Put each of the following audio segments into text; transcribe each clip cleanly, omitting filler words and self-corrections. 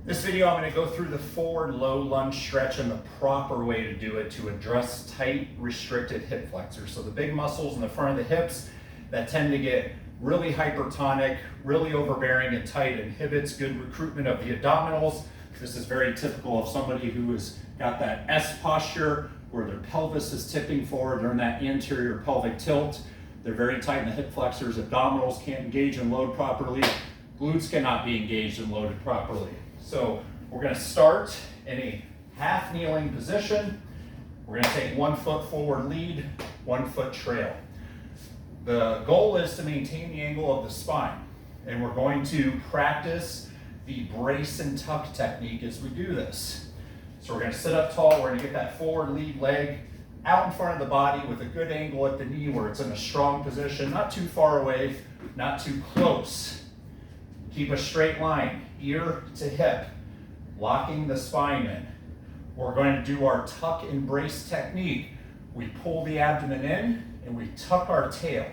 This video, I'm going to go through the forward low lunge stretch and the proper way to do it to address tight, restricted hip flexors. So the big muscles in the front of the hips that tend to get really hypertonic, really overbearing and tight, inhibits good recruitment of the abdominals. This is very typical of somebody who has got that S posture where their pelvis is tipping forward during that anterior pelvic tilt. They're very tight in the hip flexors, abdominals can't engage and load properly, glutes cannot be engaged and loaded properly. So we're going to start in a half kneeling position. We're going to take 1 foot forward lead, 1 foot trail. The goal is to maintain the angle of the spine, and we're going to practice the brace and tuck technique as we do this. So we're going to sit up tall, we're going to get that forward lead leg out in front of the body with a good angle at the knee where it's in a strong position, not too far away, not too close. Keep a straight line, ear to hip, locking the spine in. We're going to do our tuck and brace technique. We pull the abdomen in and we tuck our tail.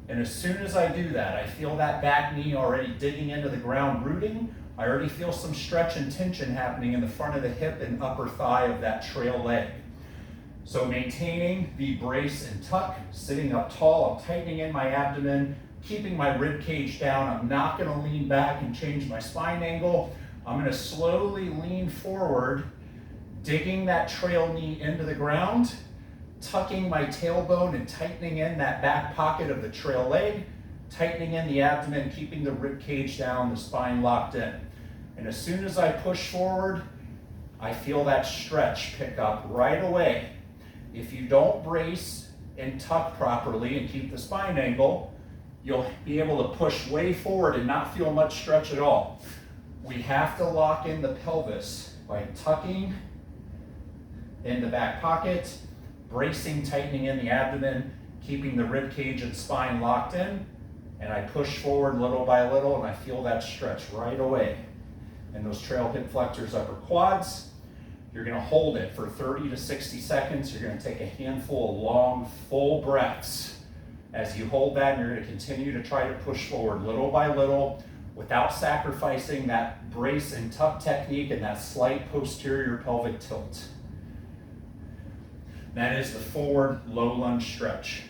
And as soon as I do that, I feel that back knee already digging into the ground, rooting. I already feel some stretch and tension happening in the front of the hip and upper thigh of that trail leg. So maintaining the brace and tuck, sitting up tall, I'm tightening in my abdomen, keeping my rib cage down. I'm not going to lean back and change my spine angle. I'm going to slowly lean forward, digging that trail knee into the ground, tucking my tailbone and tightening in that back pocket of the trail leg, tightening in the abdomen, keeping the rib cage down, the spine locked in. And as soon as I push forward, I feel that stretch pick up right away. If you don't brace and tuck properly and keep the spine angle, you'll be able to push way forward and not feel much stretch at all. We have to lock in the pelvis by tucking in the back pocket, bracing, tightening in the abdomen, keeping the rib cage and spine locked in, and I push forward little by little and I feel that stretch right away. And those trail hip flexors, upper quads, you're going to hold it for 30 to 60 seconds. You're going to take a handful of long, full breaths. As you hold that, and you're going to continue to try to push forward little by little without sacrificing that brace and tuck technique and that slight posterior pelvic tilt. That is the forward low lunge stretch.